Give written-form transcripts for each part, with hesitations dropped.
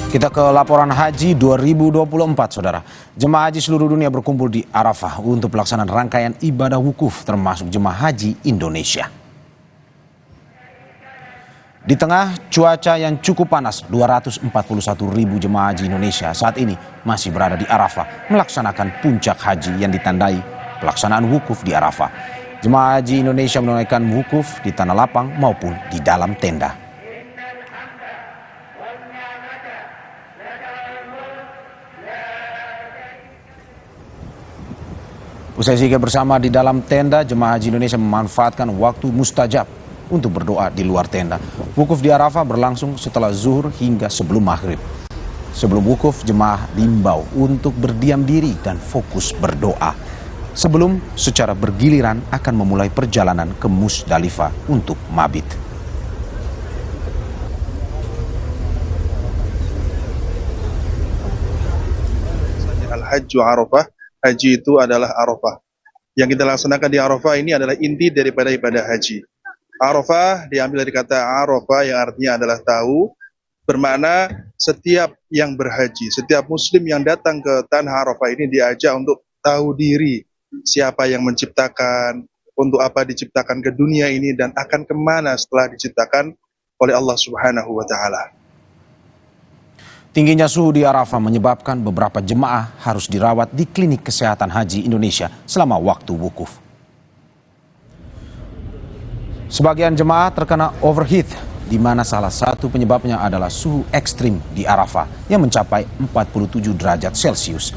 Kita ke laporan haji 2024, saudara. Jemaah haji seluruh dunia berkumpul di Arafah untuk pelaksanaan rangkaian ibadah wukuf termasuk jemaah haji Indonesia. Di tengah cuaca yang cukup panas, 241 ribu jemaah haji Indonesia saat ini masih berada di Arafah melaksanakan puncak haji yang ditandai pelaksanaan wukuf di Arafah. Jemaah haji Indonesia menunaikan wukuf di tanah lapang maupun di dalam tenda. Usai zikir bersama di dalam tenda, jemaah haji Indonesia memanfaatkan waktu mustajab untuk berdoa di luar tenda. Wukuf di Arafah berlangsung setelah zuhur hingga sebelum maghrib. Sebelum wukuf, jemaah diimbau untuk berdiam diri dan fokus berdoa. Sebelum secara bergiliran akan memulai perjalanan ke Musdalifah untuk mabit. Al-Hajju Arafah. Haji itu adalah Arafah. Yang kita laksanakan di Arafah ini adalah inti daripada ibadah haji. Arafah diambil dari kata Arafah yang artinya adalah tahu, bermakna setiap yang berhaji, setiap muslim yang datang ke tanah Arafah ini diajak untuk tahu diri, siapa yang menciptakan, untuk apa diciptakan ke dunia ini, dan akan kemana setelah diciptakan oleh Allah Subhanahu wa Ta'ala. Tingginya suhu di Arafah menyebabkan beberapa jemaah harus dirawat di klinik kesehatan haji Indonesia selama waktu wukuf. Sebagian jemaah terkena overheat, di mana salah satu penyebabnya adalah suhu ekstrim di Arafah yang mencapai 47 derajat Celcius.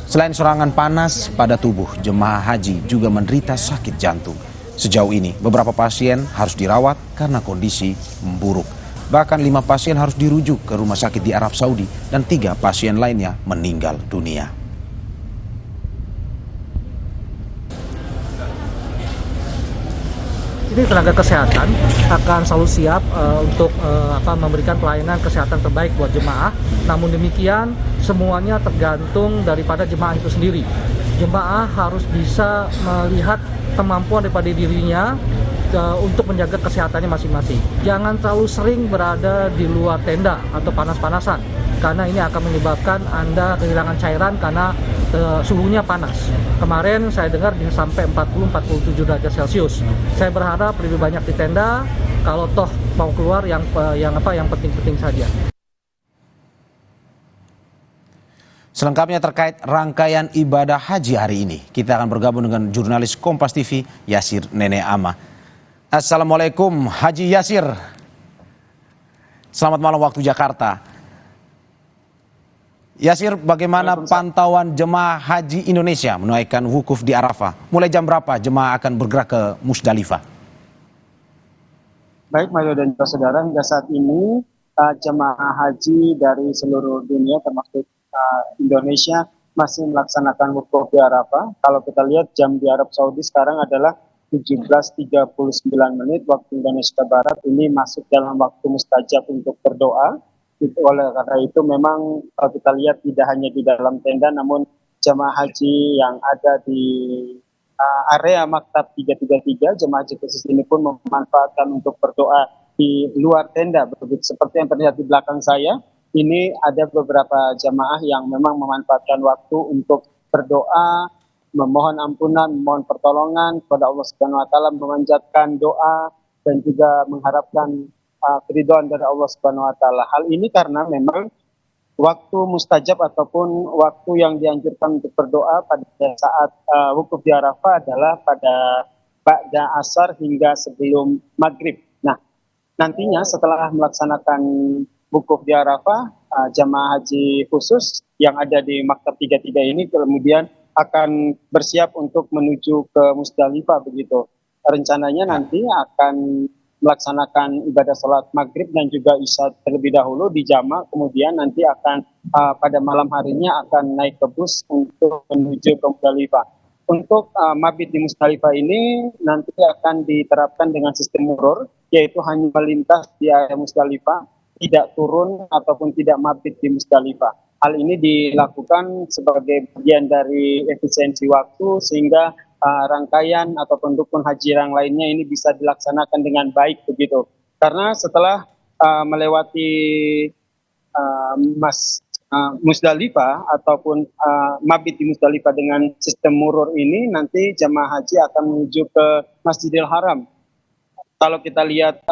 Selain serangan panas pada tubuh, jemaah haji juga menderita sakit jantung. Sejauh ini, beberapa pasien harus dirawat karena kondisi memburuk. Bahkan 5 pasien harus dirujuk ke rumah sakit di Arab Saudi dan 3 pasien lainnya meninggal dunia. Ini tenaga kesehatan akan selalu siap untuk memberikan pelayanan kesehatan terbaik buat jemaah. Namun demikian semuanya tergantung daripada jemaah itu sendiri. Jemaah harus bisa melihat kemampuan daripada dirinya untuk menjaga kesehatannya masing-masing. Jangan terlalu sering berada di luar tenda atau panas-panasan, karena ini akan menyebabkan Anda kehilangan cairan karena suhunya panas. Kemarin saya dengar sampai 40-47 derajat Celcius. Saya berharap lebih banyak di tenda, kalau toh mau keluar yang penting-penting saja. Selengkapnya terkait rangkaian ibadah haji hari ini, kita akan bergabung dengan jurnalis Kompas TV Yasir Nene Ama. Assalamualaikum Haji Yasir. Selamat malam waktu Jakarta. Yasir, bagaimana pantauan jemaah haji Indonesia menunaikan wukuf di Arafah? Mulai jam berapa jemaah akan bergerak ke Musdalifah? Baik Mario dan saudara, hingga saat ini jemaah haji dari seluruh dunia termasuk Indonesia masih melaksanakan wukuf di Arafah. Kalau kita lihat jam di Arab Saudi sekarang adalah 17.39 waktu Indonesia Barat. Ini masuk dalam waktu mustajab untuk berdoa. Oleh karena itu memang kalau kita lihat tidak hanya di dalam tenda, namun jemaah haji yang ada di area Maktab 333, jemaah haji khusus ini pun memanfaatkan untuk berdoa di luar tenda. Begitu seperti yang terlihat di belakang saya, ini ada beberapa jemaah yang memang memanfaatkan waktu untuk berdoa, memohon ampunan, memohon pertolongan kepada Allah Subhanahu wa Ta'ala, memanjatkan doa dan juga mengharapkan keridhaan dari Allah Subhanahu wa Ta'ala. Hal ini karena memang waktu mustajab ataupun waktu yang dianjurkan untuk berdoa pada saat wukuf di Arafah adalah pada ba'da asar hingga sebelum maghrib. Nah, nantinya setelah melaksanakan wukuf di Arafah, jamaah haji khusus yang ada di Maktab 33 ini kemudian akan bersiap untuk menuju ke Musdalifah begitu. Rencananya nanti akan melaksanakan ibadah sholat maghrib dan juga isya terlebih dahulu di jamak, kemudian nanti akan pada malam harinya akan naik ke bus untuk menuju ke Musdalifah. Untuk mabit di Musdalifah ini nanti akan diterapkan dengan sistem murur, yaitu hanya melintas di area Musdalifah, tidak turun ataupun tidak mabit di Musdalifah. Hal ini dilakukan sebagai bagian dari efisiensi waktu sehingga rangkaian ataupun rukun haji yang lainnya ini bisa dilaksanakan dengan baik begitu. Karena setelah melewati Musdalifah ataupun mabit di Musdalifah dengan sistem murur ini, nanti jemaah haji akan menuju ke Masjidil Haram. Kalau kita lihat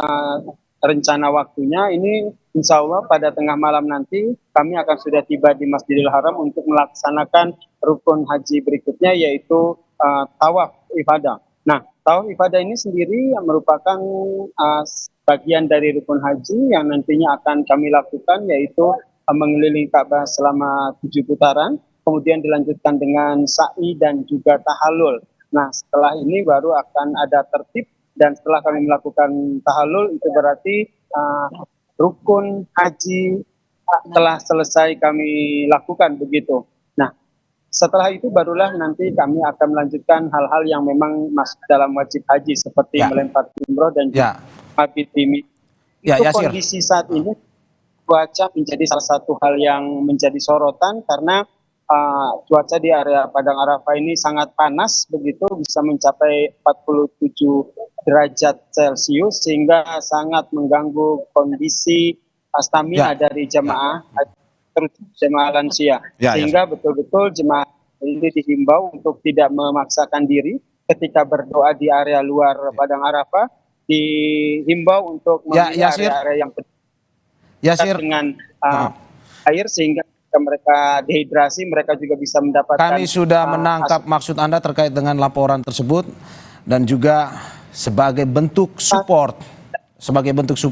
rencana waktunya, ini insya Allah pada tengah malam nanti kami akan sudah tiba di Masjidil Haram untuk melaksanakan rukun haji berikutnya, yaitu tawaf ifadah. Nah, tawaf ifadah ini sendiri merupakan bagian dari rukun haji yang nantinya akan kami lakukan, yaitu mengelilingi Ka'bah selama 7 putaran, kemudian dilanjutkan dengan sa'i dan juga tahallul. Nah, setelah ini baru akan ada tertib, dan setelah kami melakukan tahallul, itu berarti rukun haji telah selesai kami lakukan begitu. Nah, setelah itu barulah nanti kami akan melanjutkan hal-hal yang memang masuk dalam wajib haji, seperti melempar jumroh dan juga mabit di Mina. Itu kondisi saat ini, cuaca menjadi salah satu hal yang menjadi sorotan, karena cuaca di area Padang Arafah ini sangat panas begitu, bisa mencapai 47 derajat Celcius, sehingga sangat mengganggu kondisi stamina dari jemaah, terutama jemaah lansia. Sehingga betul-betul jemaah ini dihimbau untuk tidak memaksakan diri ketika berdoa di area luar Padang Arafah, dihimbau untuk memilih area yang dengan air, sehingga mereka dehidrasi, mereka juga bisa mendapatkan. Kami sudah menangkap maksud Anda terkait dengan laporan tersebut, dan juga sebagai bentuk support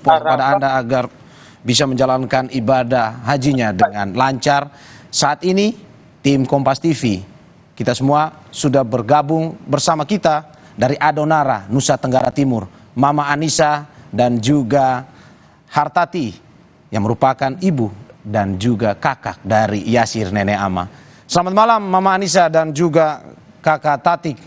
pada Anda agar bisa menjalankan ibadah hajinya dengan lancar. Saat ini tim Kompas TV, kita semua sudah bergabung bersama kita dari Adonara, Nusa Tenggara Timur, Mama Anissa dan juga Hartati yang merupakan ibu dan juga kakak dari Yasir Nenek Ama. Selamat malam Mama Anissa dan juga kakak Tatik.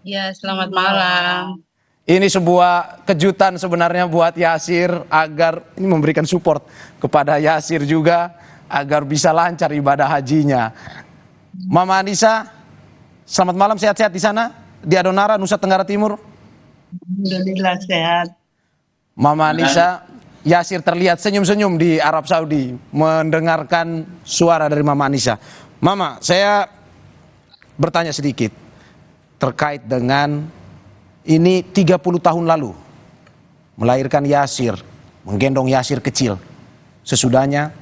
Ya, selamat malam. Ini sebuah kejutan sebenarnya buat Yasir, agar ini memberikan support kepada Yasir juga agar bisa lancar ibadah hajinya. Mama Anissa, selamat malam, sehat-sehat di sana di Adonara, Nusa Tenggara Timur. Alhamdulillah sehat. Mama Anissa, Yasir terlihat senyum-senyum di Arab Saudi mendengarkan suara dari Mama Anissa. Mama, saya bertanya sedikit terkait dengan ini 30 tahun lalu melahirkan Yasir, menggendong Yasir kecil. Sesudahnya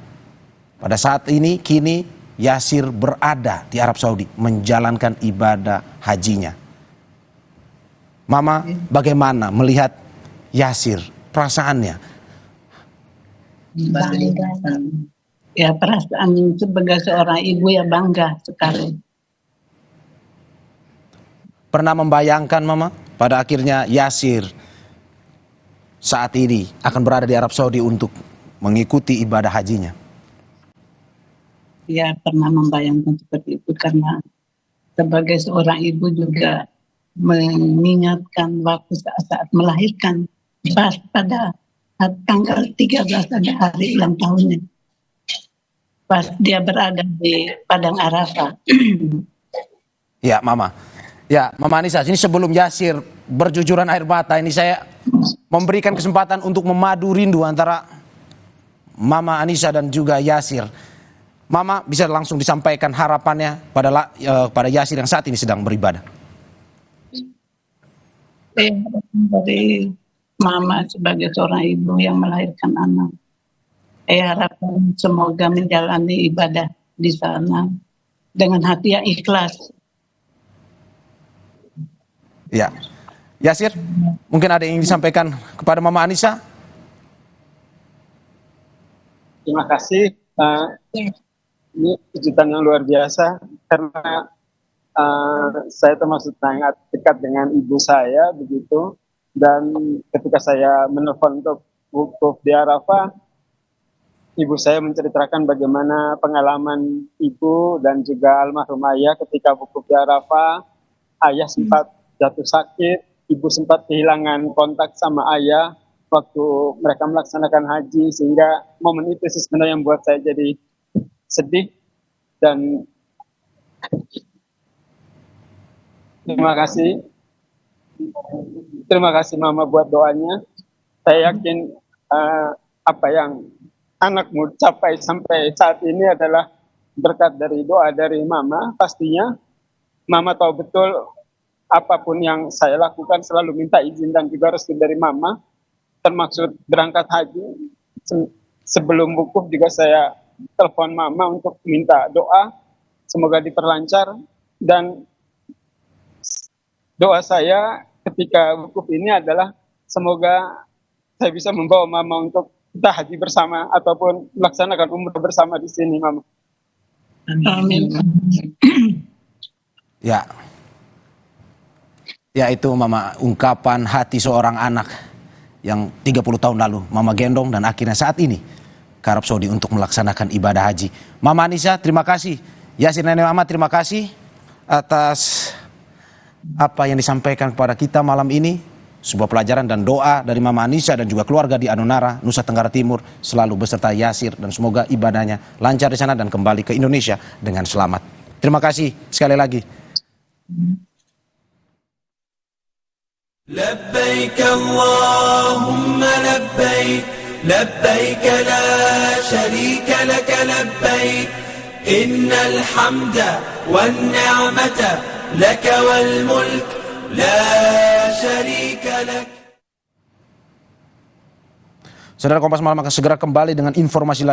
pada saat ini kini Yasir berada di Arab Saudi menjalankan ibadah hajinya. Mama, bagaimana melihat Yasir, perasaannya? Bangga. Ya, perasaan sebagai seorang ibu ya bangga sekali. Pernah membayangkan Mama pada akhirnya Yasir saat ini akan berada di Arab Saudi untuk mengikuti ibadah hajinya? Ya, pernah membayangkan seperti itu, karena sebagai seorang ibu juga mengingatkan waktu saat melahirkan, pas pada tanggal 13 ada hari ulang tahunnya, pas dia berada di Padang Arafah. Ya Mama, ya Mama Anissa, ini sebelum Yasir berjujuran air mata, ini saya memberikan kesempatan untuk memadu rindu antara Mama Anissa dan juga Yasir. Mama bisa langsung disampaikan harapannya pada Yasir yang saat ini sedang beribadah. Dari Mama sebagai seorang ibu yang melahirkan anak, saya harapkan semoga menjalani ibadah di sana dengan hati yang ikhlas. Ya, Yasir, mungkin ada yang ingin disampaikan kepada Mama Anissa? Terima kasih. Ini kejutan yang luar biasa, karena saya termasuk sangat dekat dengan ibu saya begitu. Dan ketika saya menelpon untuk wukuf di Arafah, ibu saya menceritakan bagaimana pengalaman ibu dan juga almarhum ayah ketika wukuf di Arafah. Ayah sempat jatuh sakit, ibu sempat kehilangan kontak sama ayah waktu mereka melaksanakan haji, sehingga momen itu sebenarnya yang membuat saya jadi sedih. Dan terima kasih Mama buat doanya. Saya yakin apa yang anakmu capai sampai saat ini adalah berkat dari doa dari Mama. Pastinya Mama tahu betul apapun yang saya lakukan selalu minta izin dan juga restu dari Mama, termasuk berangkat haji. Sebelum wukuf juga saya telepon Mama untuk minta doa, semoga diperlancar, dan doa saya ketika wukuf ini adalah semoga saya bisa membawa Mama untuk kita haji bersama ataupun melaksanakan umrah bersama di sini, Mama. Amin. Ya. Ya, itu Mama, ungkapan hati seorang anak yang 30 tahun lalu Mama gendong dan akhirnya saat ini ke Arab Saudi untuk melaksanakan ibadah haji. Mama Anissa, terima kasih. Yasir Nenek Mama, terima kasih atas apa yang disampaikan kepada kita malam ini. Sebuah pelajaran dan doa dari Mama Anissa dan juga keluarga di Adonara, Nusa Tenggara Timur, selalu beserta Yasir, dan semoga ibadahnya lancar di sana dan kembali ke Indonesia dengan selamat. Terima kasih sekali lagi. لبيك اللهم لبيك لبيك لا شريك لك لبيك إن الحمد والنعمة لك والملك لا شريك لك. Saudara Kompas Malam akan segera kembali dengan informasi lain.